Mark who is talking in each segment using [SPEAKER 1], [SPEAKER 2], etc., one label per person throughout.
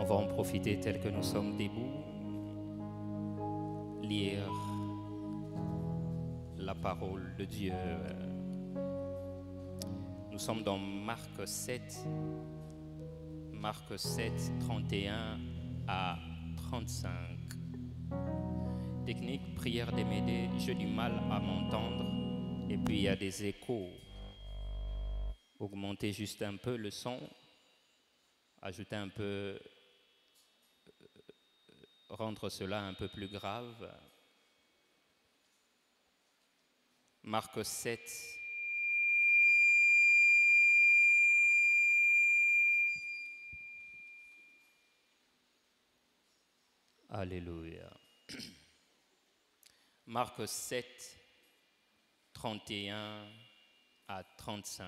[SPEAKER 1] On va en profiter tel que nous sommes debout, lire la parole de Dieu. Nous sommes dans Marc 7, 31 à 35. Technique, prière de m'aider, j'ai du mal à m'entendre et puis il y a des échos. Augmentez juste un peu le son, ajoutez un peu, rendre cela un peu plus grave. Marc 7. Alléluia. Marc 7, 31 à 35.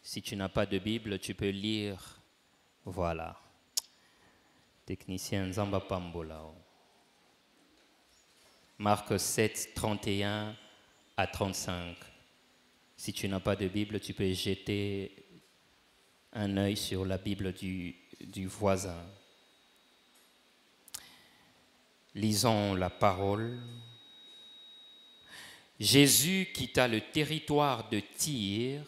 [SPEAKER 1] Si tu n'as pas de Bible, tu peux lire. Voilà. Technicien Nzamba Pambolao. Marc 7, 31 à 35. Si tu n'as pas de Bible, tu peux jeter un œil sur la Bible du voisin. Lisons la parole. Jésus quitta le territoire de Tyr.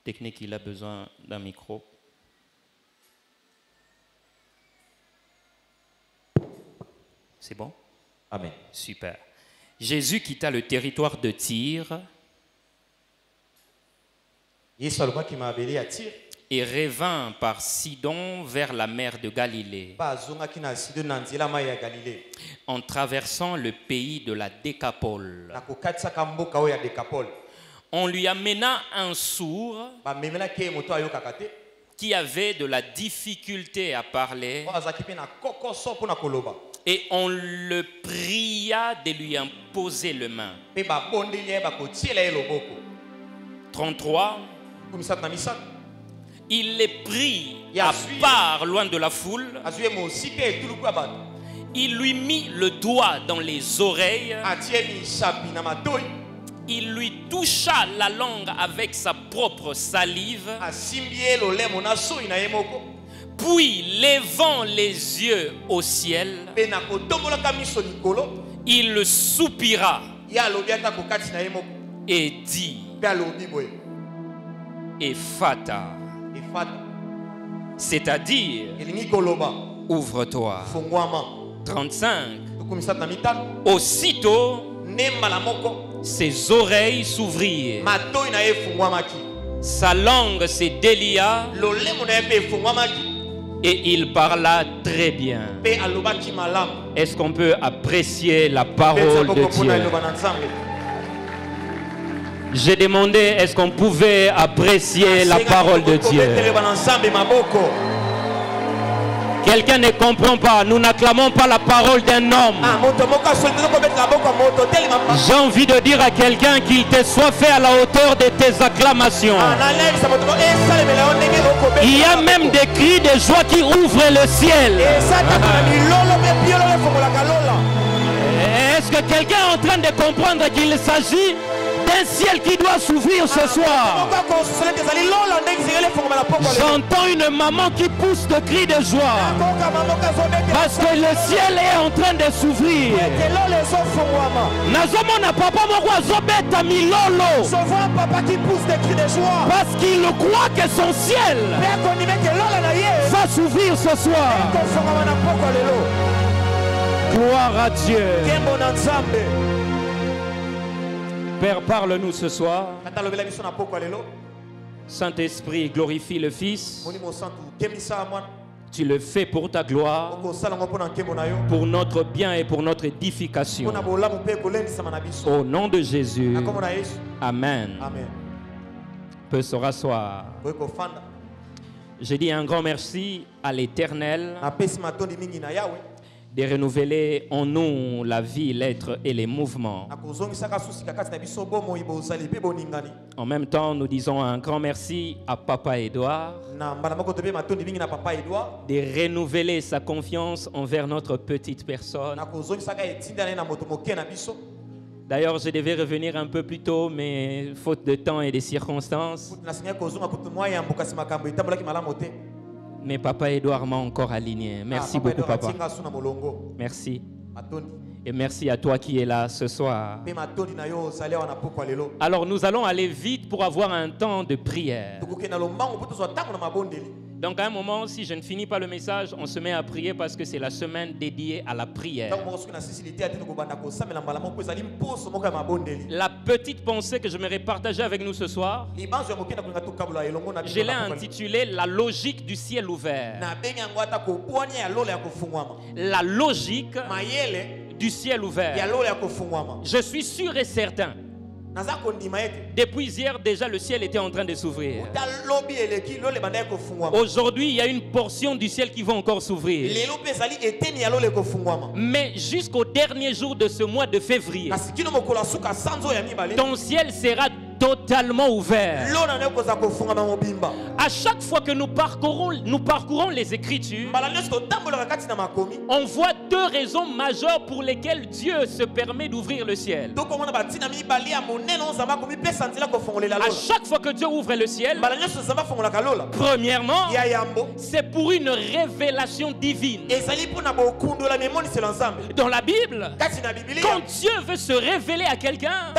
[SPEAKER 1] Technique, il a besoin d'un micro. C'est bon?
[SPEAKER 2] Amen.
[SPEAKER 1] Super. Jésus quitta le territoire de Tyr et revint par Sidon vers la mer de Galilée, en traversant le pays de la Décapole. On lui amena un sourd qui avait de la difficulté à parler et on le pria de lui imposer les mains. 33. Il les prit à part loin de la foule. Il lui mit le doigt dans les oreilles. Il lui toucha la langue avec sa propre salive. Puis, levant les yeux au ciel, il soupira et dit: Ephata, c'est-à-dire ouvre-toi. 35. Aussitôt, ses oreilles s'ouvrirent, sa langue se délia et il parla très bien. Est-ce qu'on peut apprécier la parole de Dieu? J'ai demandé, est-ce qu'on pouvait apprécier la parole de Dieu? Quelqu'un ne comprend pas. Nous n'acclamons pas la parole d'un homme. J'ai envie de dire à quelqu'un qu'il te soit fait à la hauteur de tes acclamations. Il y a même des cris de joie qui ouvrent le ciel. Est-ce que quelqu'un est en train de comprendre qu'il s'agit d'un ciel qui doit s'ouvrir ce soir? J'entends une maman qui pousse de cris de joie parce que le ciel est en train de s'ouvrir. Nazomona papa moko azobeta milolo parce qu'il croit que son ciel va s'ouvrir ce soir. Gloire à Dieu. Père, parle-nous ce soir. Saint-Esprit, glorifie le Fils. Tu le fais pour ta gloire, pour notre bien et pour notre édification. Au nom de Jésus. Amen. Peut se rasseoir. Je dis un grand merci à l'Éternel de renouveler en nous la vie, l'être et les mouvements. En même temps, nous disons un grand merci à Papa Edouard de renouveler sa confiance envers notre petite personne D'ailleurs, je devais revenir un peu plus tôt, mais faute de temps et des circonstances. Mais Papa Edouard m'a encore aligné. Merci beaucoup, Papa. Merci. Et merci à toi qui es là ce soir. Alors, nous allons aller vite pour avoir un temps de prière. Donc à un moment, si je ne finis pas le message, on se met à prier parce que c'est la semaine dédiée à la prière. La petite pensée que je me partager avec nous ce soir, je l'ai intitulée La logique du ciel ouvert. La logique du ciel ouvert. Je suis sûr et certain. Depuis hier, déjà, le ciel était en train de s'ouvrir. Aujourd'hui, il y a une portion du ciel qui va encore s'ouvrir. Mais jusqu'au dernier jour de ce mois de février, ton ciel sera totalement ouvert. À chaque fois que nous parcourons les Écritures, on voit deux raisons majeures pour lesquelles Dieu se permet d'ouvrir le ciel. À chaque fois que Dieu ouvre le ciel, premièrement, c'est pour une révélation divine. Dans la Bible, quand Dieu veut se révéler à quelqu'un,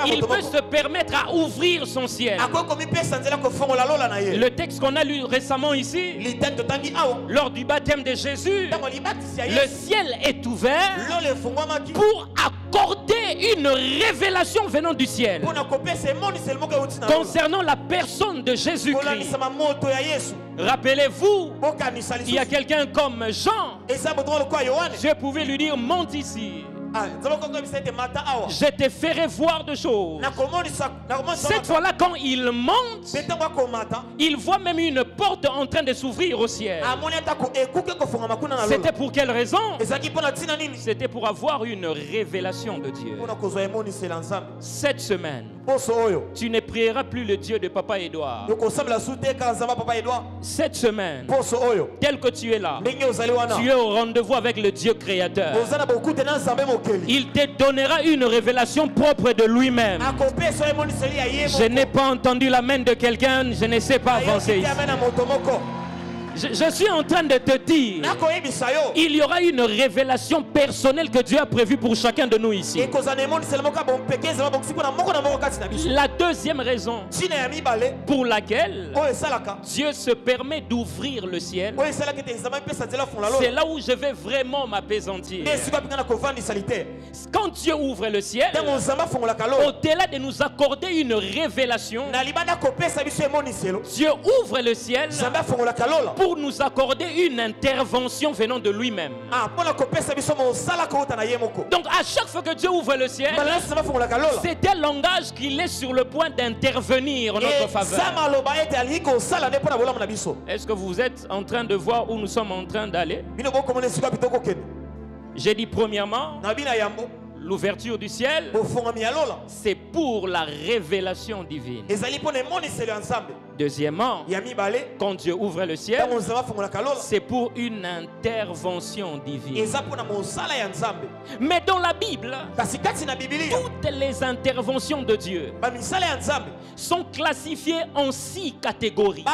[SPEAKER 1] il peut se permettre à ouvrir son ciel. Le texte qu'on a lu récemment ici, lors du baptême de Jésus, le ciel est ouvert pour accorder une révélation venant du ciel concernant la personne de Jésus-Christ. Rappelez-vous, il y a quelqu'un comme Jean. Dieu pouvait lui dire, monte ici. Je te ferai voir de choses. Cette fois-là, quand il monte, il voit même une porte en train de s'ouvrir au ciel. C'était pour quelle raison? C'était pour avoir une révélation de Dieu. Cette semaine, tu ne prieras plus le Dieu de Papa Edouard. Cette semaine, tel que tu es là, tu es au rendez-vous avec le Dieu créateur. Il te donnera une révélation propre de lui-même. Je n'ai pas entendu la main de quelqu'un, je ne sais pas avancer ici. Je suis en train de te dire, il y aura une révélation personnelle que Dieu a prévue pour chacun de nous ici. La deuxième raison pour laquelle Dieu se permet d'ouvrir le ciel, c'est là où je vais vraiment m'apaisantir. Quand Dieu ouvre le ciel, au-delà de nous accorder une révélation, Dieu ouvre le ciel pour nous accorder une intervention venant de lui-même. Donc à chaque fois que Dieu ouvre le ciel, c'est un langage qu'il est sur le point d'intervenir en notre faveur. Est-ce que vous êtes en train de voir où nous sommes en train d'aller? J'ai dit premièrement, l'ouverture du ciel, c'est pour la révélation divine. Deuxièmement, quand Dieu ouvre le ciel, c'est pour une intervention divine. Mais dans la Bible, toutes les interventions de Dieu sont classifiées en 6 catégories.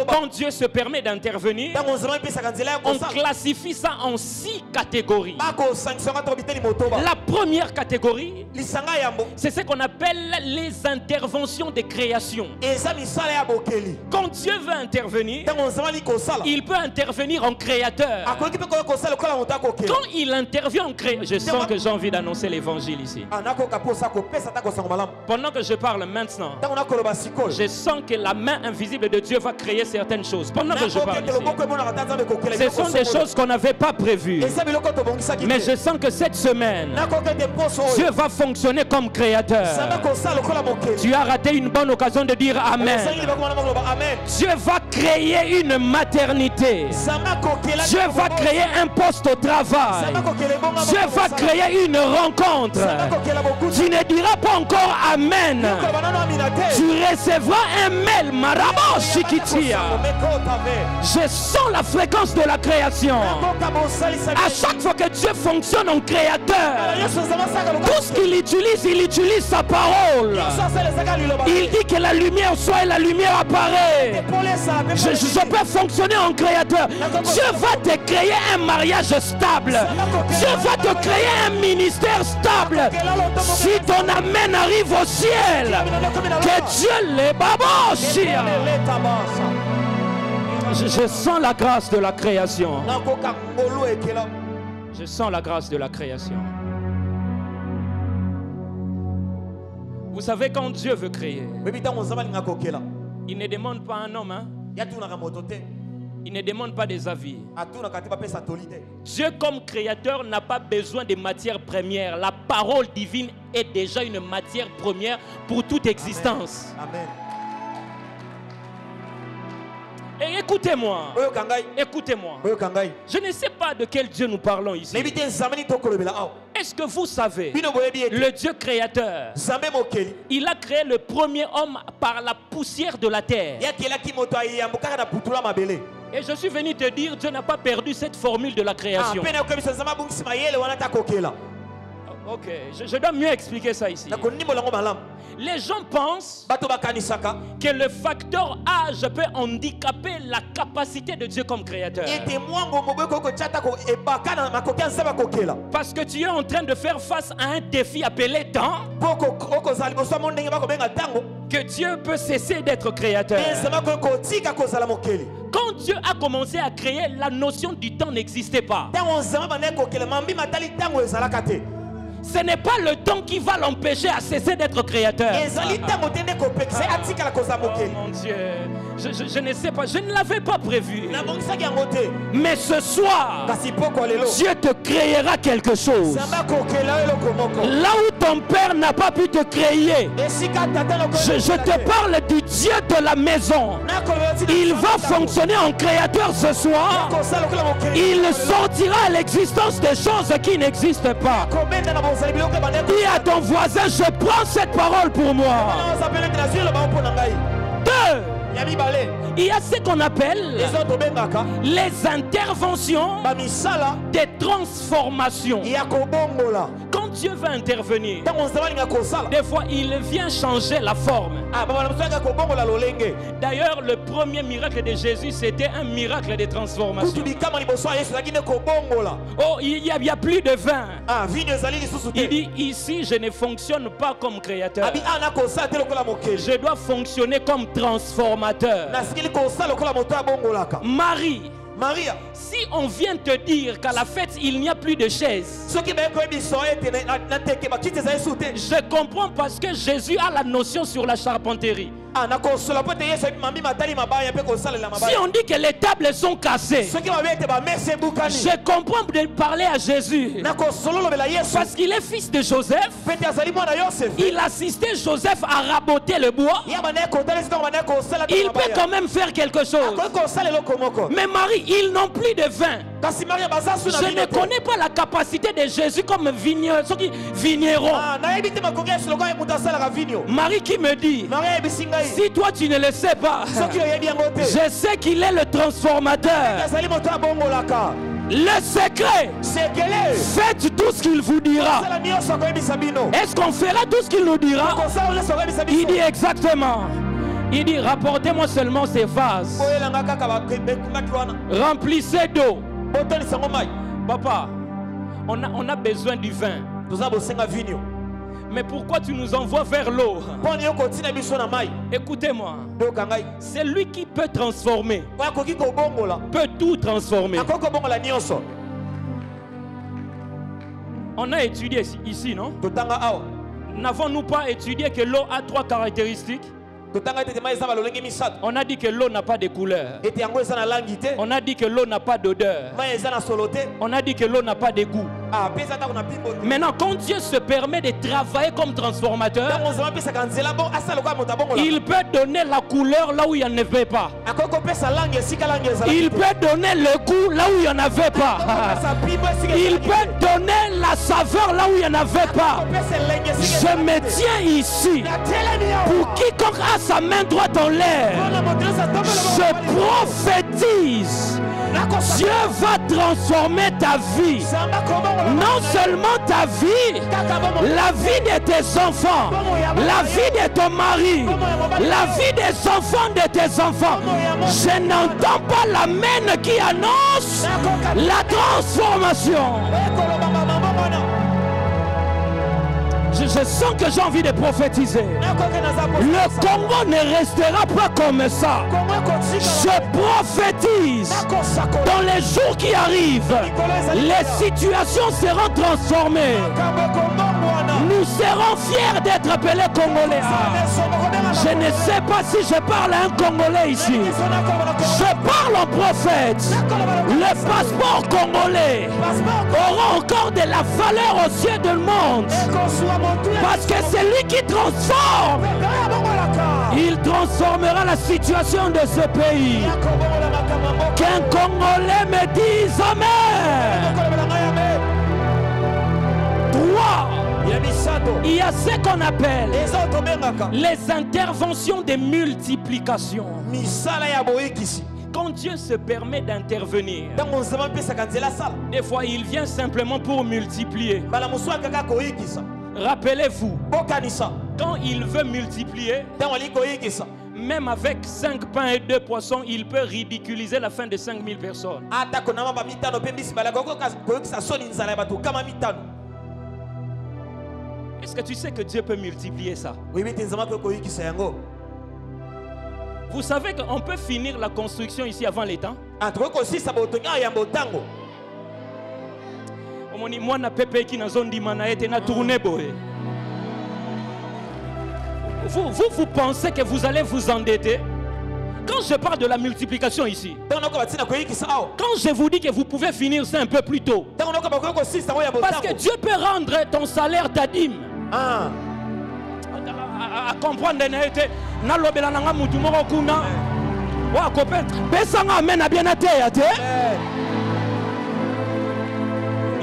[SPEAKER 1] Quand Dieu se permet d'intervenir, on classifie ça en 6 catégories. La première catégorie, c'est ce qu'on appelle les interventions de création. Quand Dieu veut intervenir, il peut intervenir en créateur. Quand il intervient en créateur, je sens que j'ai envie d'annoncer l'évangile ici. Pendant que je parle maintenant, je sens que la main invisible de Dieu va créer certaines choses. Pendant que je parle ici, ce sont des choses qu'on n'avait pas prévues. Mais je sens que cette semaine, Dieu va fonctionner comme créateur. Tu as raté une bonne occasion de dire dire Amen. Dieu va créer une maternité. Dieu va créer un poste au travail. Dieu va créer une rencontre. Tu ne diras pas encore Amen. Tu recevras un mail. Marabo Shikitia. Je sens la fréquence de la création. À chaque fois que Dieu fonctionne en créateur, tout ce qu'il utilise, il utilise sa parole. Il dit que la lumière soit et la lumière apparaît. Je peux fonctionner en créateur. Dieu va te créer un mariage stable. Dieu va te créer un ministère stable. Si ton Amen arrive au ciel, que Dieu les babochia. Je sens la grâce de la création. Je sens la grâce de la création. Vous savez, quand Dieu veut créer, il ne demande pas un homme, hein? Il ne demande pas des avis. Dieu comme créateur n'a pas besoin de matières premières. La parole divine est déjà une matière première pour toute existence.
[SPEAKER 2] Amen.
[SPEAKER 1] Et écoutez-moi. Écoutez-moi. Je ne sais pas de quel Dieu nous parlons ici. Est-ce que vous savez, le Dieu créateur, il a créé le premier homme par la poussière de la terre. Et je suis venu te dire, Dieu n'a pas perdu cette formule de la création. Ok, je dois mieux expliquer ça ici. Les gens pensent que le facteur âge peut handicaper la capacité de Dieu comme créateur. Parce que tu es en train de faire face à un défi appelé temps, que Dieu peut cesser d'être créateur. Quand Dieu a commencé à créer, la notion du temps n'existait pas. Ce n'est pas le temps qui va l'empêcher à cesser d'être créateur. Oh mon Dieu, je ne sais pas, je ne l'avais pas prévu. Mais ce soir, Dieu te créera quelque chose. Là où ton père n'a pas pu te créer, je te parle du Dieu de la maison. Il va fonctionner en créateur ce soir. Il sortira à l'existence des choses qui n'existent pas. Dis à ton voisin, je prends cette parole pour moi. Deux, il y a ce qu'on appelle les interventions des transformations. Quand Dieu va intervenir, des fois il vient changer la forme. D'ailleurs, le premier miracle de Jésus, c'était un miracle de transformation. Oh, il n'y a plus de vin. Il dit, ici, je ne fonctionne pas comme créateur. Je dois fonctionner comme transformateur. Marie, si on vient te dire qu'à la fête il n'y a plus de chaises, je comprends parce que Jésus a la notion sur la charpenterie. Si on dit que les tables sont cassées, je comprends de parler à Jésus parce qu'il est fils de Joseph. Il assistait Joseph à raboter le bois. Il peut quand même faire quelque chose. Mais Marie, ils n'ont plus de vin. Je ne connais pas la capacité de Jésus comme vigneron. Marie qui me dit, si toi tu ne le sais pas, je sais qu'il est le transformateur. Le secret, faites tout ce qu'il vous dira. Est-ce qu'on fera tout ce qu'il nous dira? Il dit exactement. Il dit, rapportez-moi seulement ces vases. Remplissez d'eau. Papa, on a besoin du vin. Mais pourquoi tu nous envoies vers l'eau? Écoutez-moi. C'est lui qui peut transformer. Peut tout transformer. On a étudié ici, non? N'avons-nous pas étudié que l'eau a 3 caractéristiques? On a dit que l'eau n'a pas de couleur. On a dit que l'eau n'a pas d'odeur. On a dit que l'eau n'a pas de goût. Maintenant, quand Dieu se permet de travailler comme transformateur, il peut donner la couleur là où il n'y en avait pas. Il peut donner le goût là où il n'y en avait pas. Il peut donner la saveur là où il n'y en avait pas. Je me tiens ici. Pour quiconque a sa main droite en l'air, je prophétise. Dieu va transformer ta vie. Non seulement ta vie, la vie de tes enfants, la vie de ton mari, la vie des enfants de tes enfants. Je n'entends pas la main qui annonce la transformation. Je sens que j'ai envie de prophétiser. Le Congo ne restera pas comme ça. Je prophétise. Dans les jours qui arrivent, les situations seront transformées. Nous serons fiers d'être appelés Congolais. Je ne sais pas si je parle à un Congolais ici. Je parle au prophète. Le passeport congolais aura encore de la valeur aux yeux du monde. Parce que c'est lui qui transforme. Il transformera la situation de ce pays. Qu'un Congolais me dise Amen. 3. Il y a ce qu'on appelle les interventions de multiplication. Quand Dieu se permet d'intervenir, des fois il vient simplement pour multiplier. Rappelez-vous, quand il veut multiplier, même avec 5 pains et 2 poissons, il peut ridiculiser la fin de 5000 personnes. Est-ce que tu sais que Dieu peut multiplier ça? Vous savez qu'on peut finir la construction ici avant les temps? Vous pensez que vous allez vous endetter? Quand je parle de la multiplication ici, quand je vous dis que vous pouvez finir ça un peu plus tôt, parce que Dieu peut rendre ton salaire ta dîme. À comprendre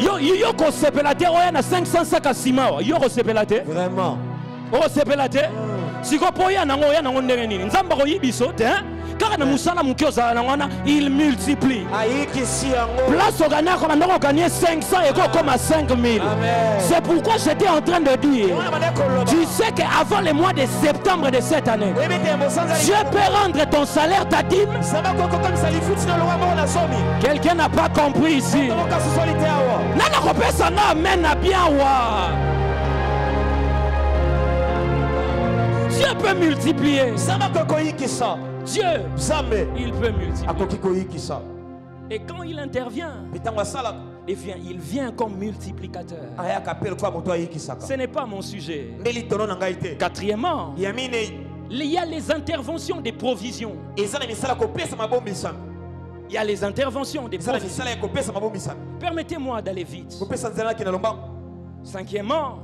[SPEAKER 1] yo ko sepelate oya na 500 sacs à ciment yo ko sepelate vraiment o sepelate siko poya nango ya nango ndenge nini nzamba ko yibiso te car na musala mukioza na ngona il multiplie place au gagner comme on gagner 500 et comme à 5000. C'est pourquoi j'étais en train de dire, tu sais qu'avant le mois de septembre de cette année, Dieu peut rendre ton salaire ta dîme. Quelqu'un n'a pas compris ici. Nana kopé ça na amen na bien wa. Dieu peut multiplier. Dieu, il peut multiplier. Et quand il intervient, il vient comme multiplicateur. Ce n'est pas mon sujet. Quatrièmement, il y a les interventions des provisions. Il y a les interventions des provisions. Permettez-moi d'aller vite. Cinquièmement,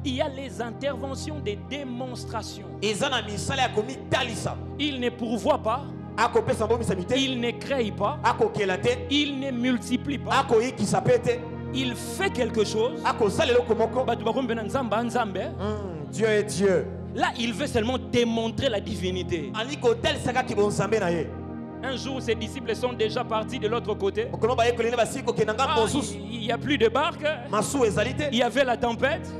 [SPEAKER 1] il y a les interventions des démonstrations. Il ne pourvoit pas, il ne crée pas, il ne multiplie pas, il fait quelque chose.
[SPEAKER 2] Dieu est Dieu.
[SPEAKER 1] Là, il veut seulement démontrer la divinité. Un jour, ses disciples sont déjà partis de l'autre côté. Il n'y a plus de barque. Il y avait la tempête.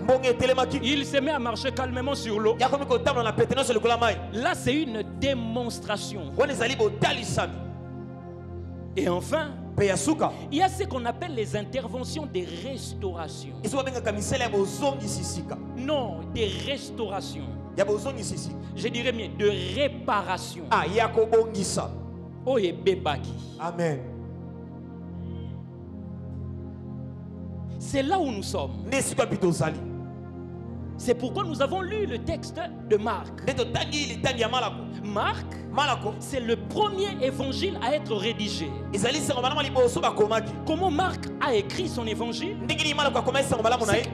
[SPEAKER 1] Il se met à marcher calmement sur l'eau. Là, c'est une démonstration. Et enfin, il y a ce qu'on appelle les interventions de restauration. Non, des restaurations. Je dirais mieux, de réparation.
[SPEAKER 2] Amen.
[SPEAKER 1] C'est là où nous sommes. C'est pourquoi nous avons lu le texte de Marc. Marc, c'est le premier évangile à être rédigé. Comment Marc a écrit son évangile?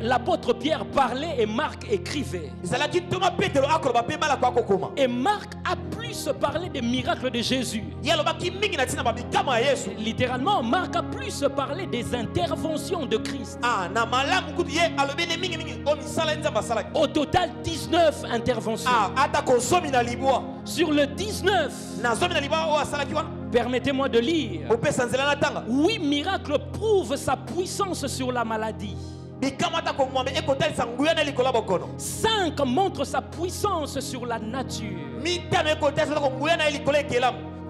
[SPEAKER 1] L'apôtre Pierre parlait et Marc écrivait. Et Marc a plus parlé des miracles de Jésus. Littéralement, Marc a plus parlé des interventions de Christ. Au total, 19 interventions. Sur le 19, permettez-moi de lire. 8 miracles prouvent sa puissance sur la maladie. 5 montrent sa puissance sur la nature.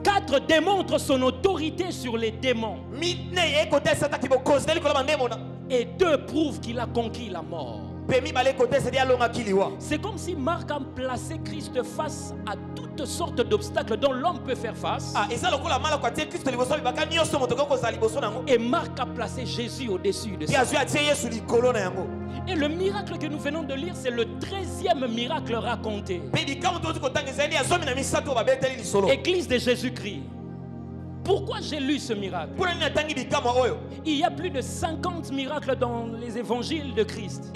[SPEAKER 1] 4 démontrent son autorité sur les démons. Et 2 prouvent qu'il a conquis la mort. C'est comme si Marc a placé Christ face à toutes sortes d'obstacles dont l'homme peut faire face. Et Marc a placé Jésus au-dessus de ça. Et le miracle que nous venons de lire, c'est le 13e miracle raconté. Église de Jésus-Christ. Pourquoi j'ai lu ce miracle? Il y a plus de 50 miracles dans les évangiles de Christ.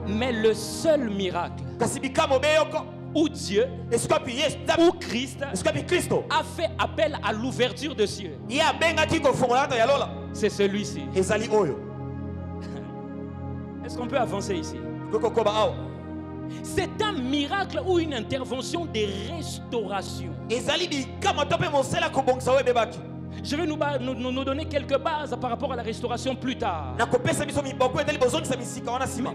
[SPEAKER 1] Mais le seul miracle où Dieu ou Christ a fait appel à l'ouverture des cieux, c'est celui-ci. Est-ce qu'on peut avancer ici? C'est un miracle ou une intervention de restauration. Je vais nous donner quelques bases par rapport à la restauration plus tard.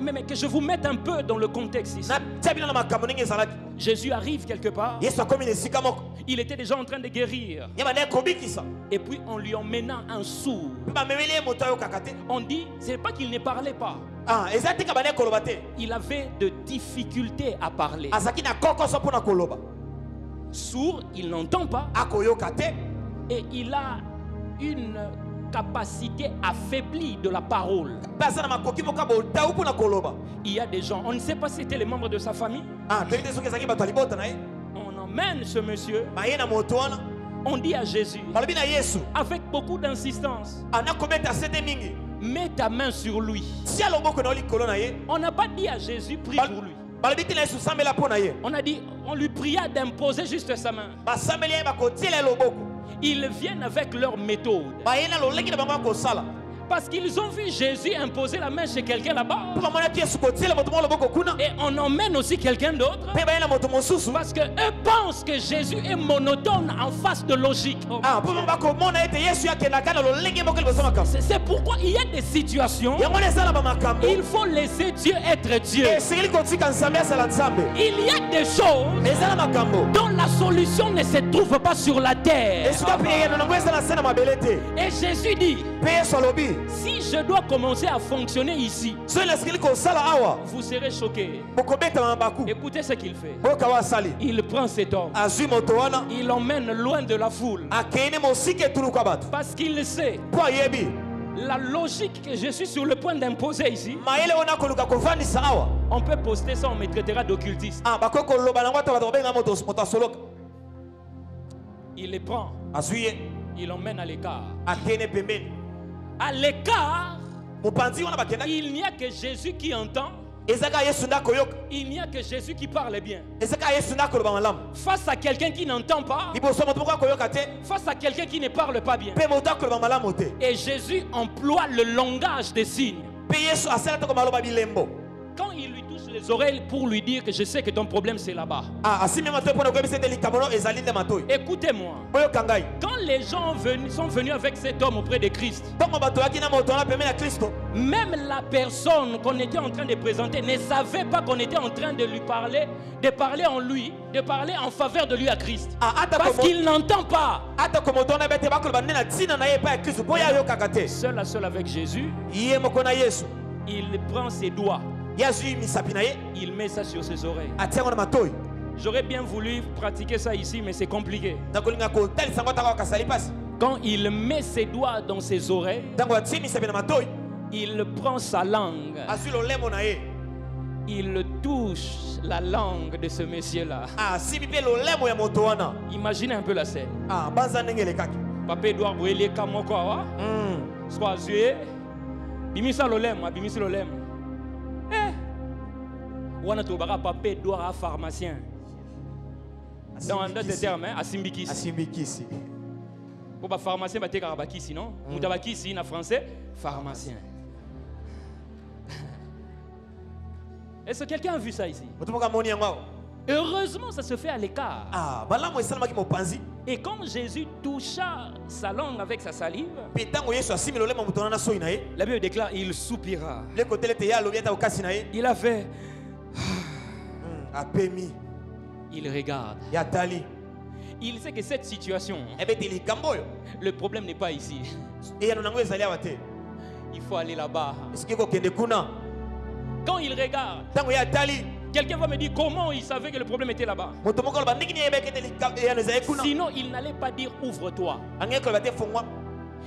[SPEAKER 1] Mais que je vous mette un peu dans le contexte ici. Jésus arrive quelque part. Il était déjà en train de guérir. Et puis on lui emmena un sourd. On dit, ce n'est pas qu'il ne parlait pas. Il avait de difficultés à parler. Sourd, il n'entend pas. Et il a une capacité affaiblie de la parole. Il y a des gens, on ne sait pas si c'était les membres de sa famille. On emmène ce monsieur. On dit à Jésus, avec beaucoup d'insistance, mets ta main sur lui. On n'a pas dit à Jésus, prie pour lui. On a dit, on lui pria d'imposer juste sa main. Ils viennent avec leur méthode. Parce qu'ils ont vu Jésus imposer la main chez quelqu'un là-bas. Et on emmène aussi quelqu'un d'autre. Parce qu'eux pensent que Jésus est monotone en face de logique. C'est pourquoi il y a des situations. Il faut laisser Dieu être Dieu. Il y a des choses dont la solution ne se trouve pas sur la terre. Et Jésus dit, si je dois commencer à fonctionner ici, vous serez choqués. Écoutez ce qu'il fait. Il prend cet homme. Il l'emmène loin de la foule. Parce qu'il sait la logique que je suis sur le point d'imposer ici. On peut poster ça, on me traitera d'occultiste. Il les prend. Il l'emmène à l'écart. À l'écart, il n'y a que Jésus qui entend. Il n'y a que Jésus qui parle bien. Face à quelqu'un qui n'entend pas, face à quelqu'un qui ne parle pas bien. Et Jésus emploie le langage des signes. Quand il lui touche les oreilles pour lui dire que je sais que ton problème c'est là-bas. Écoutez-moi. Quand les gens sont venus avec cet homme auprès de Christ, même la personne qu'on était en train de présenter ne savait pas qu'on était en train de lui parler, de parler en lui, de parler en faveur de lui à Christ. Parce qu'il n'entend pas. Seul à seul avec Jésus, il prend ses doigts. Il met ça sur ses oreilles. J'aurais bien voulu pratiquer ça ici, mais c'est compliqué. Quand il met ses doigts dans ses oreilles, Il prend sa langue. Il touche la langue de ce monsieur-là. Imaginez un peu la scène. Papa Edouard Bouélé Kamoko. Soit Zué. Bimisa l'olem. Bimisa l'olem. Wana Tobara Papa Edouard pharmacien. Dans un autre terme, Asimbikisi. Asimbikisi. Pour les pharmaciens, c'est Karabakisi, non? Moutabakisi, en français, pharmacien. Est-ce que quelqu'un a vu ça ici? Heureusement, ça se fait à l'écart. Et quand Jésus toucha sa langue avec sa salive, la Bible déclare, il soupira. Il a fait. Il regarde. Il sait que cette situation, le problème n'est pas ici. Il faut aller là-bas. Quand il regarde, quelqu'un va me dire comment il savait que le problème était là-bas. Sinon, il n'allait pas dire ouvre-toi.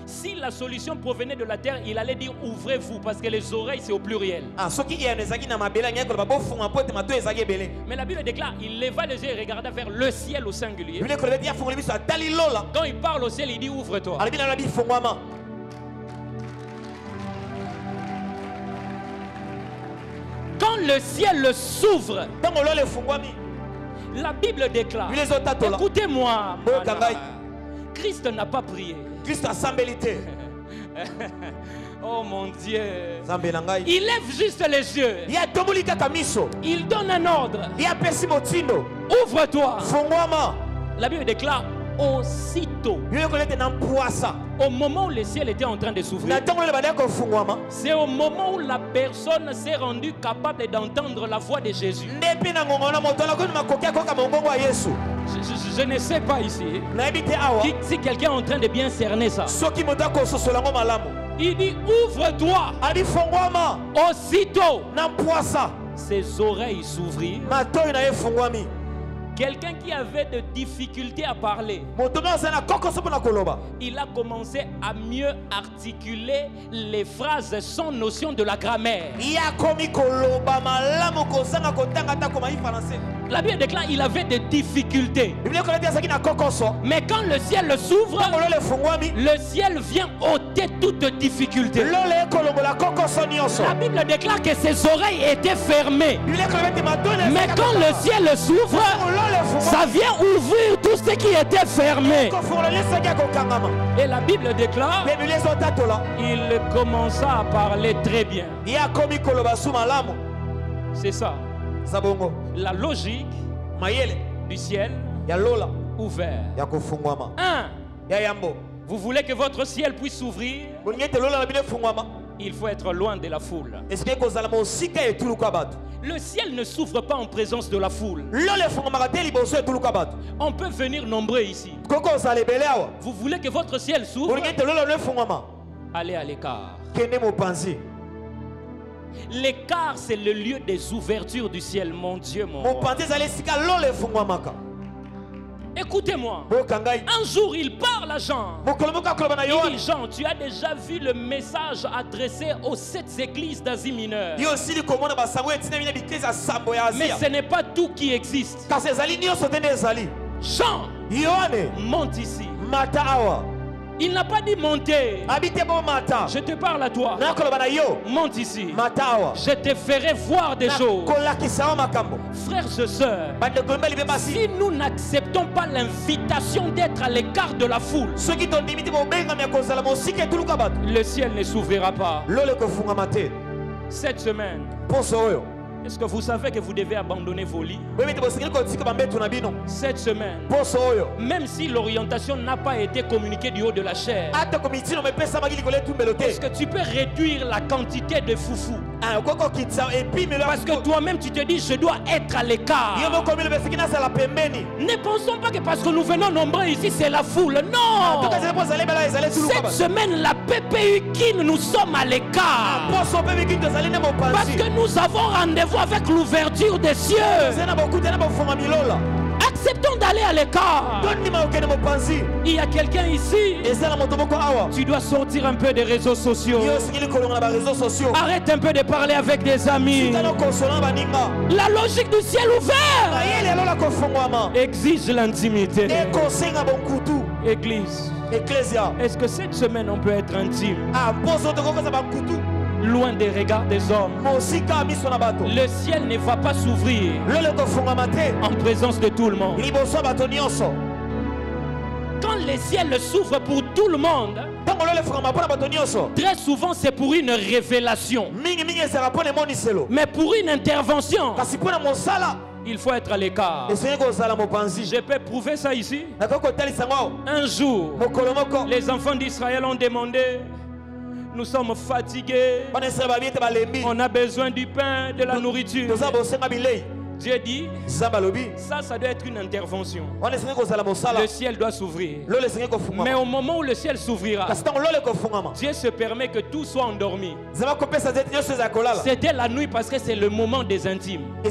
[SPEAKER 1] Si la solution provenait de la terre, il allait dire ouvrez-vous parce que les oreilles c'est au pluriel. Mais la Bible déclare, il leva les yeux et regarda vers le ciel au singulier. Quand il parle au ciel, il dit ouvre-toi. Quand le ciel s'ouvre, la Bible déclare, écoutez-moi, Christ n'a pas prié.
[SPEAKER 2] Christ a sambelité.
[SPEAKER 1] Oh mon Dieu. Il lève juste les yeux. Il donne un ordre. Ouvre-toi. La Bible déclare aussitôt. Au moment où le ciel était en train de s'ouvrir, c'est au moment où la personne s'est rendue capable d'entendre la voix de Jésus. Je ne sais pas ici si quelqu'un est en train de bien cerner ça. Il dit ouvre-toi. Aussitôt ses oreilles s'ouvrirent. Quelqu'un qui avait de difficultés à parler, il a commencé à mieux articuler les phrases sans notion de la grammaire. La Bible déclare qu'il avait des difficultés. Mais quand le ciel s'ouvre, le ciel vient ôter toute difficulté. La Bible déclare que ses oreilles étaient fermées. Mais quand le ciel s'ouvre, ça vient ouvrir tout ce qui était fermé. Et la Bible déclare, il commença à parler très bien. C'est ça. La logique du ciel ouvert. Vous voulez que votre ciel puisse s'ouvrir? Il faut être loin de la foule. Le ciel ne s'ouvre pas en présence de la foule. On peut venir nombreux ici. Vous voulez que votre ciel s'ouvre? Allez à l'écart. L'écart, c'est le lieu des ouvertures du ciel, mon Dieu, mon roi. Écoutez-moi. Un jour, il parle à Jean. Il dit, Jean, tu as déjà vu le message adressé aux 7 églises d'Asie mineure. Mais ce n'est pas tout qui existe. Jean, monte ici. Il n'a pas dit monter. Je te parle à toi. Monte ici. Je te ferai voir des choses. Frères et sœurs, si nous n'acceptons pas l'invitation d'être à l'écart de la foule, le ciel ne s'ouvrira pas. Cette semaine, est-ce que vous savez que vous devez abandonner vos lits? Cette semaine, même si l'orientation n'a pas été communiquée du haut de la chair, est-ce que tu peux réduire la quantité de foufou? Parce que toi-même tu te dis je dois être à l'écart. Ne pensons pas que parce que nous venons nombreux ici c'est la foule. Non. Cette semaine la PPU qui nous sommes à l'écart. Parce que nous avons rendez-vous avec l'ouverture des cieux. acceptons d'aller à l'écart. Il y a quelqu'un ici. Tu dois sortir un peu des réseaux sociaux. Arrête un peu de parler avec des amis. La logique du ciel ouvert exige l'intimité. Église, est-ce que cette semaine on peut être intime? Loin des regards des hommes. Le ciel ne va pas s'ouvrir en présence de tout le monde. Quand le ciel s'ouvre pour tout le monde, très souvent c'est pour une révélation. Mais pour une intervention, il faut être à l'écart. Je peux prouver ça ici. Un jour, les enfants d'Israël ont demandé: nous sommes fatigués, on a besoin du pain, de la nourriture. Dieu dit, ça doit être une intervention. Le ciel doit s'ouvrir. Mais au moment où le ciel s'ouvrira, Dieu se permet que tout soit endormi. C'était la nuit parce que c'est le moment des intimes. Le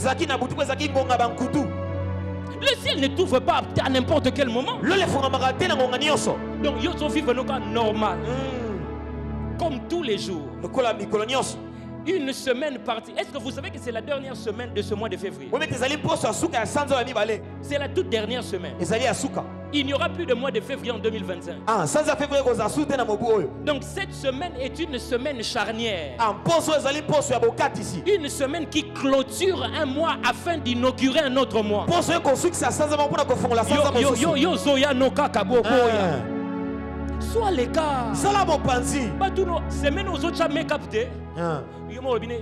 [SPEAKER 1] ciel ne t'ouvre pas à n'importe quel moment. Donc, il faut vivre normal. Comme tous les jours. Une semaine partie. Est-ce que vous savez que c'est la dernière semaine de ce mois de février? C'est la toute dernière semaine. Il n'y aura plus de mois de février en 2025. Donc cette semaine est une semaine charnière. Une semaine qui clôture un mois afin d'inaugurer un autre mois. Soit l'écart.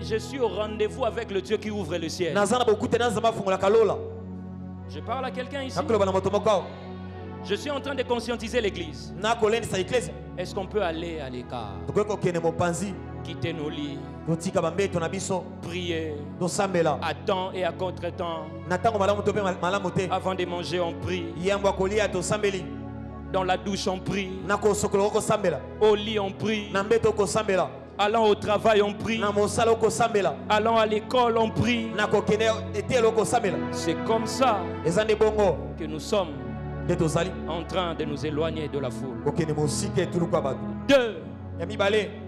[SPEAKER 1] Je suis au rendez-vous avec le Dieu qui ouvre le ciel. Je parle à quelqu'un ici. Je suis en train de conscientiser l'église. Est-ce qu'on peut aller à l'écart? Quitter nos lits. Prier. À temps et à contre-temps. Avant de manger, on prie. Dans la douche, on prie. Au lit, on prie. Allant au travail, on prie. Allant à l'école, on prie. C'est comme ça que nous sommes en train de nous éloigner de la foule. 2.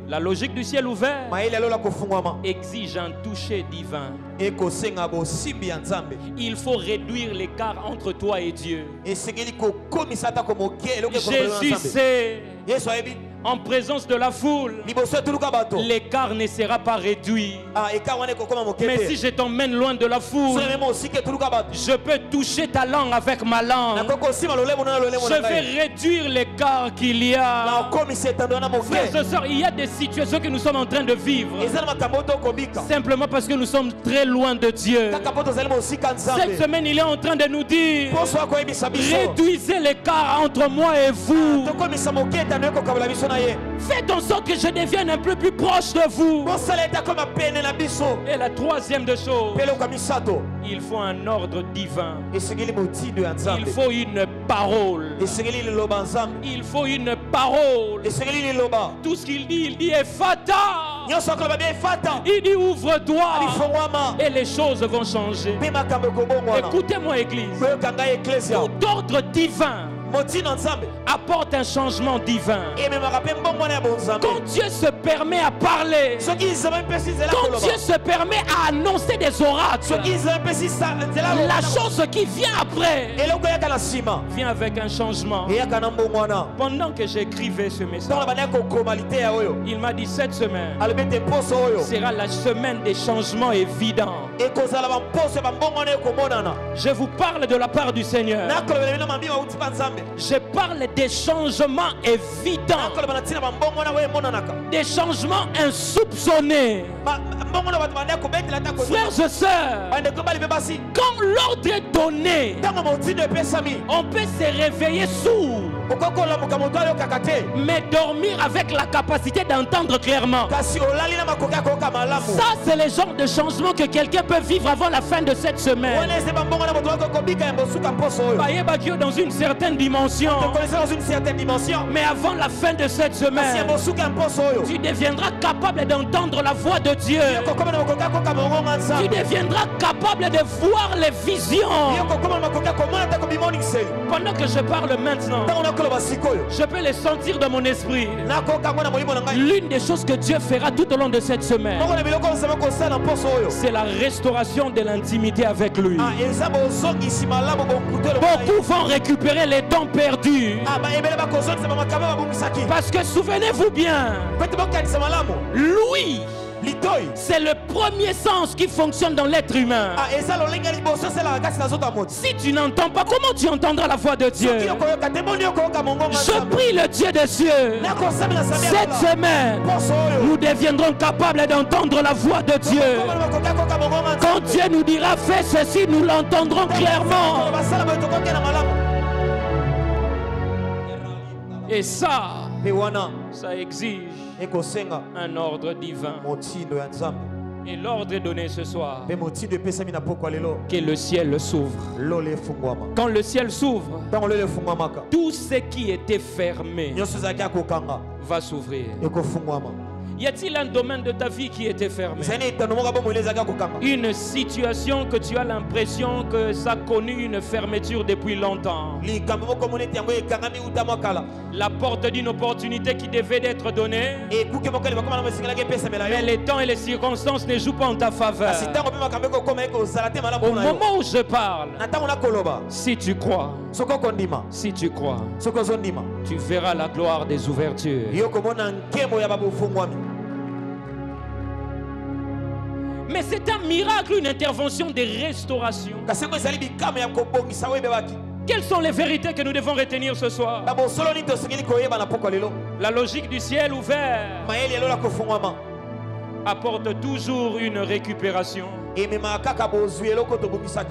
[SPEAKER 1] La logique du ciel ouvert exige un toucher divin. Il faut réduire l'écart entre toi et Dieu. Jésus sait, en présence de la foule, l'écart ne sera pas réduit. Mais si je t'emmène loin de la foule, je peux toucher ta langue avec ma langue. Je vais réduire l'écart qu'il y a. Frères et sœurs, il y a des situations que nous sommes en train de vivre simplement parce que nous sommes très loin de Dieu. Cette semaine, il est en train de nous dire: réduisez l'écart entre moi et vous. Faites en sorte que je devienne un peu plus proche de vous. Et la troisième des choses, il faut un ordre divin. Il faut une parole. Il faut une parole. Tout ce qu'il dit Ephata. Il dit ouvre-toi. Et les choses vont changer. Écoutez-moi, église. Tout ordre divin apporte un changement divin. Quand Dieu se permet à parler, quand Dieu se permet à annoncer des oracles, la chose qui vient après vient avec un changement. Pendant que j'écrivais ce message, il m'a dit: cette semaine sera la semaine des changements évidents. Je vous parle de la part du Seigneur. Je parle des changements évidents, des changements insoupçonnés. Frères et sœurs, quand l'ordre est donné, on peut se réveiller sourd. mais dormir avec la capacité d'entendre clairement. Ça, c'est le genre de changement que quelqu'un peut vivre avant la fin de cette semaine. Dans une certaine dimension. Mais avant la fin de cette semaine, tu deviendras capable d'entendre la voix de Dieu. Tu deviendras capable de voir les visions. Pendant que je parle maintenant, je peux les sentir dans mon esprit. L'une des choses que Dieu fera tout au long de cette semaine, c'est la restauration de l'intimité avec lui. Beaucoup vont récupérer les temps perdus. Parce que souvenez-vous bien, lui, c'est le premier sens qui fonctionne dans l'être humain. Si tu n'entends pas, comment tu entendras la voix de Dieu? Je prie le Dieu des cieux, cette semaine, nous deviendrons capables d'entendre la voix de Dieu. Quand Dieu nous dira fais ceci, nous l'entendrons clairement. Et ça exige un ordre divin. Et l'ordre est donné ce soir. Que le ciel s'ouvre. Quand le ciel s'ouvre, tout ce qui était fermé va s'ouvrir. Y a-t-il un domaine de ta vie qui était fermé? Une situation que tu as l'impression que ça a connu une fermeture depuis longtemps. La porte d'une opportunité qui devait être donnée, mais les temps et les circonstances ne jouent pas en ta faveur. Au moment où je parle, si tu crois, tu verras la gloire des ouvertures. Mais c'est un miracle, une intervention de restauration. Quelles sont les vérités que nous devons retenir ce soir? La logique du ciel ouvert apporte toujours une récupération.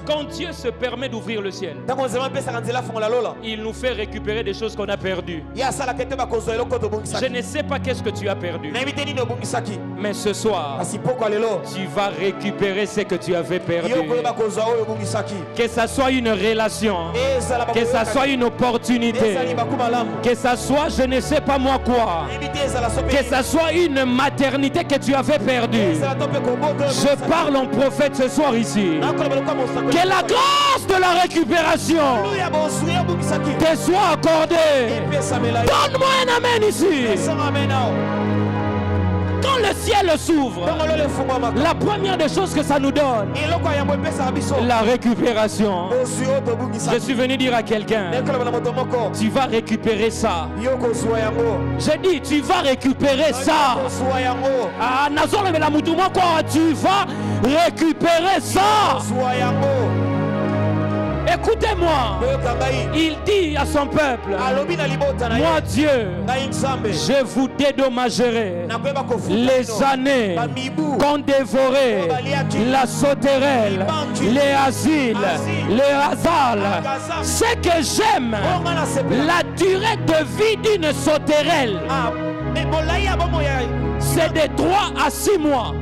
[SPEAKER 1] Quand Dieu se permet d'ouvrir le ciel, il nous fait récupérer des choses qu'on a perdues. Je ne sais pas qu'est-ce que tu as perdu, mais ce soir, tu vas récupérer ce que tu avais perdu. Que ça soit une relation, que ça soit une opportunité, que ça soit je ne sais pas moi quoi, que ça soit une maternité que tu avais perdue. Je parle en prophète ce soir ici. Que la grâce de la récupération te soit accordée. Donne-moi un amen ici. Quand le ciel s'ouvre, la première des choses que ça nous donne, la récupération. Je suis venu dire à quelqu'un, tu vas récupérer ça. J'ai dit, tu vas récupérer ça. Ah, tu vas récupérer ça. Écoutez-moi, il dit à son peuple, moi Dieu, je vous dédommagerai les années qu'ont dévoré la sauterelle, les asiles, les hasals. Ce que j'aime, la durée de vie d'une sauterelle, c'est de 3 à 6 mois.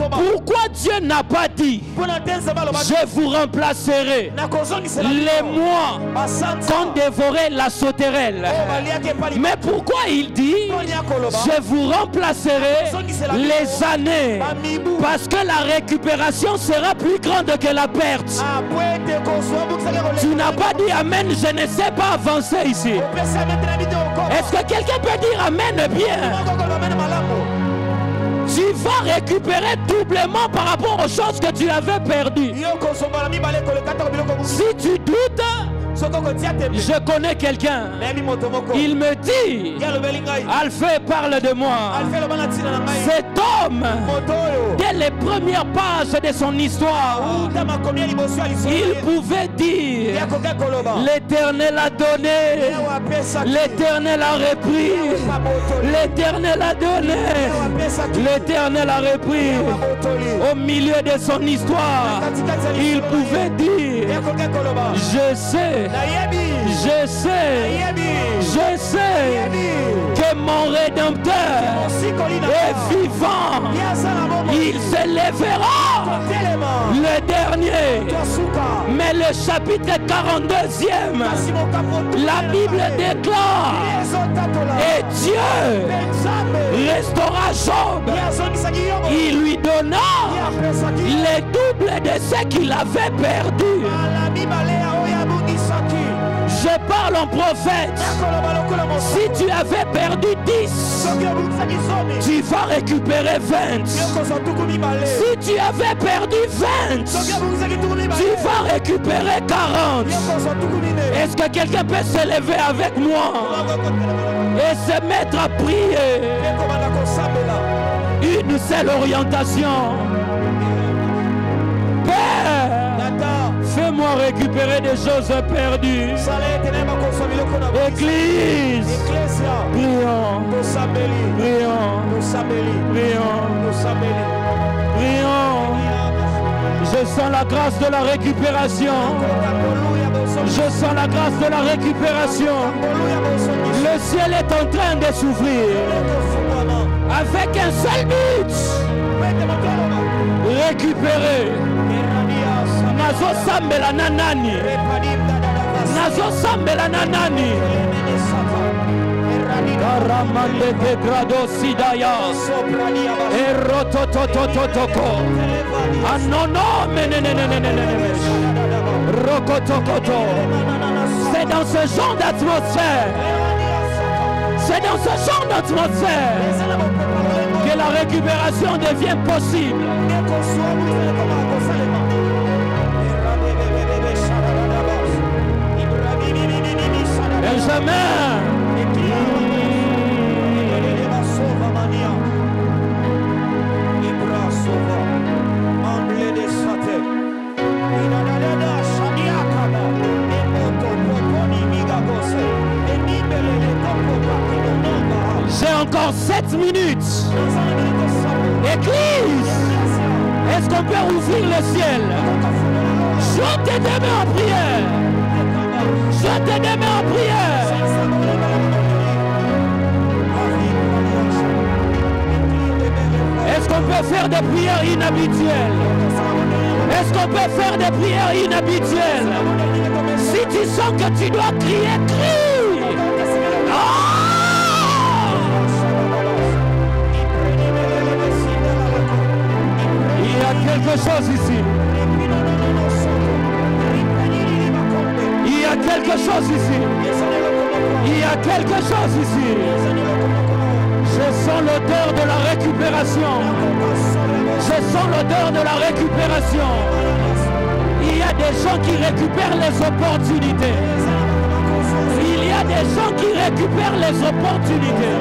[SPEAKER 1] Pourquoi Dieu n'a pas dit je vous remplacerai les mois qu'ont dévoré la sauterelle? Mais pourquoi il dit je vous remplacerai les années? Parce que la récupération sera plus grande que la perte. Tu n'as pas dit amen, je ne sais pas avancer ici. Est-ce que quelqu'un peut dire amen bien? Tu vas récupérer doublement par rapport aux choses que tu avais perdues. Si tu doutes, je connais quelqu'un. Il me dit, Alphée parle de moi. Cet homme, dès les premières pages de son histoire, il pouvait dire, l'Éternel a donné, l'Éternel a repris, l'Éternel a donné, l'Éternel a repris. Au milieu de son histoire, il pouvait dire, je sais que mon Rédempteur est vivant. Il s'élèvera le dernier. Mais le chapitre 42e, la Bible déclare, et Dieu restaura Job. Il lui donna les doubles de ce qu'il avait perdu. Je parle en prophète. Si tu avais perdu 10, tu vas récupérer 20. Si tu avais perdu 20, tu vas récupérer 40. Est-ce que quelqu'un peut se lever avec moi et se mettre à prier? Une seule orientation. Père, fais-moi récupérer des choses perdues. Église, prions, prions. Je sens la grâce de la récupération. Je sens la grâce de la récupération. Le ciel est en train de s'ouvrir avec un seul but: récupérer. Nazo sambela nanani. Nazo sambela nanani. Karamande de grado sidaya. Erototototoko. Anono menenenenenene. Rokotokoto. C'est dans ce genre d'atmosphère. C'est dans ce genre d'atmosphère que la récupération devient possible. Benjamin, j'ai encore 7 minutes. Église, est-ce qu'on peut ouvrir le ciel? Je te demande en prière. Je te demande en prière. Est-ce qu'on peut faire des prières inhabituelles? Est-ce qu'on peut faire des prières inhabituelles? Si tu sens que tu dois crier, crie. Ah! Il y a quelque chose ici. Il y a quelque chose ici. Il y a quelque chose ici. Je sens l'odeur de la récupération. Je sens l'odeur de la récupération. Il y a des gens qui récupèrent les opportunités. Il y a des gens qui récupèrent les opportunités.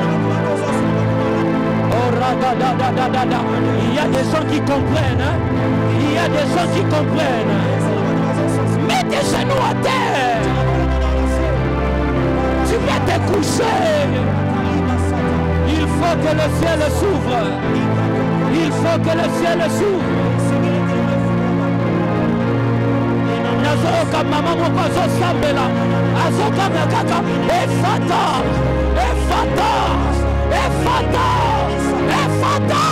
[SPEAKER 1] Oh, radadadadada. Il y a des gens qui comprennent. Hein? Il y a des gens qui comprennent. Mets tes genoux à terre. Tu peux te coucher. Il faut que le ciel s'ouvre. Il faut que le ciel s'ouvre. Nazoka mama moko azosambela. Azokanga kaka. Efata. Efata. Efata. Efata.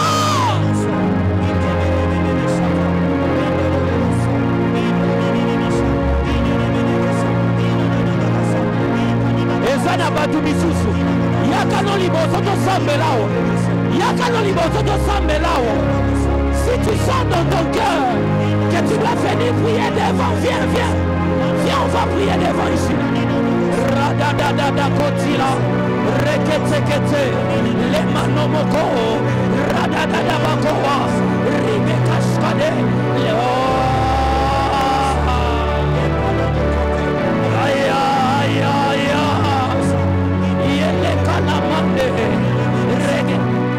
[SPEAKER 1] Ezana batu misusu. Yakano liboso to sambelao. Yakano liboso to sambelao. Si tu sens dans ton cœur que tu dois venir prier devant, viens, viens. Viens, on va prier devant ici. Radadadada kotila. Reketekete. Le manomoko. Radadada bakowa. Ribe kashkade. Leo.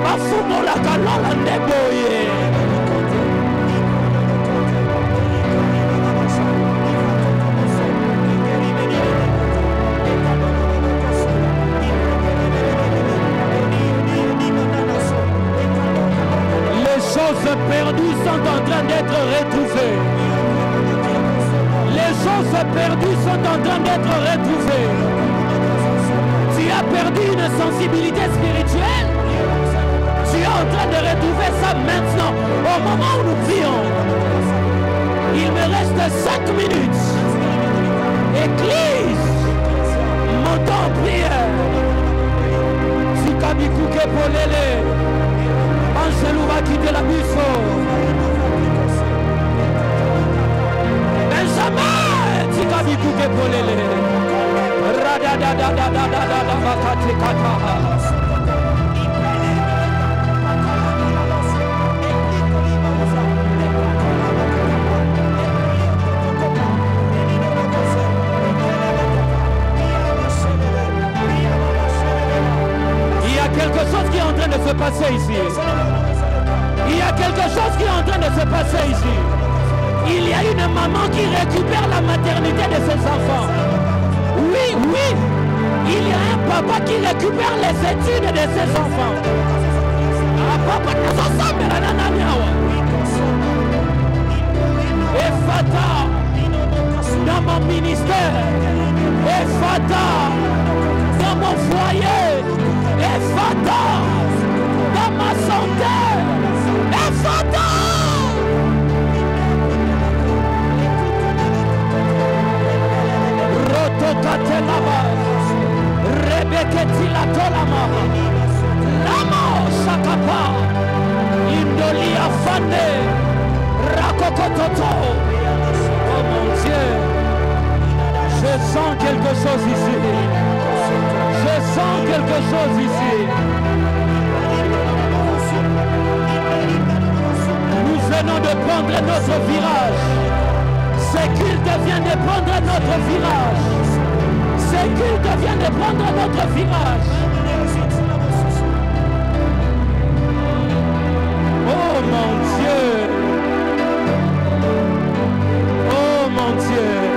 [SPEAKER 1] Bafumo la kalala neboye. perdues sont en train d'être retrouvées. Les choses perdues sont en train d'être retrouvées. Tu as perdu une sensibilité spirituelle. Tu es en train de retrouver ça maintenant. Au moment où nous prions, il me reste 5 minutes. Église, montons en prière. Sikabikuke polele. Angelou va quitter la busso. Benjamin, Sikabikuke polele. Radadadadadadadada bakate kataha. Quelque chose qui est en train de se passer ici. Il y a quelque chose qui est en train de se passer ici. Il y a une maman qui récupère la maternité de ses enfants. Oui, oui. Il y a un papa qui récupère les études de ses enfants. Ah, papa, Ephata dans mon ministère. Ephata dans mon foyer. Ephata dans ma santé. Ephata. Rotokatelaba. Rebeketilatolama. Lama Sakapa. Indolia Fane. Rakokototo. Oh mon Dieu. Je sens quelque chose ici. Je sens quelque chose ici. Nous venons de prendre notre virage. C'est culte vient de prendre notre virage. C'est culte vient de prendre notre virage. Oh mon Dieu. Oh mon Dieu.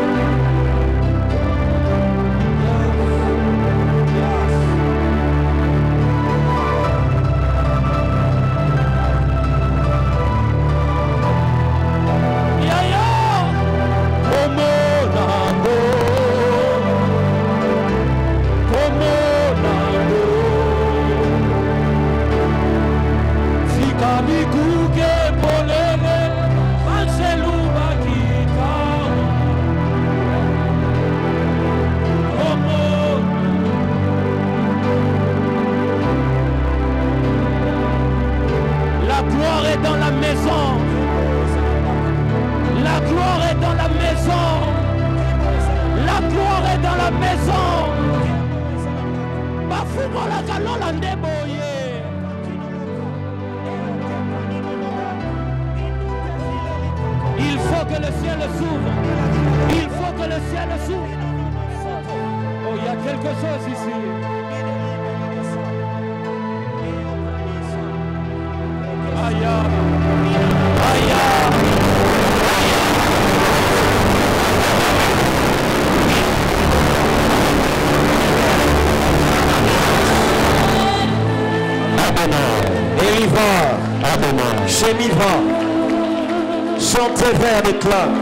[SPEAKER 1] Il faut que le ciel s'ouvre. Il faut que le ciel s'ouvre. Oh, il y a quelque chose ici. Aïe, aïe,
[SPEAKER 2] Gémivant, chantez vers les clans.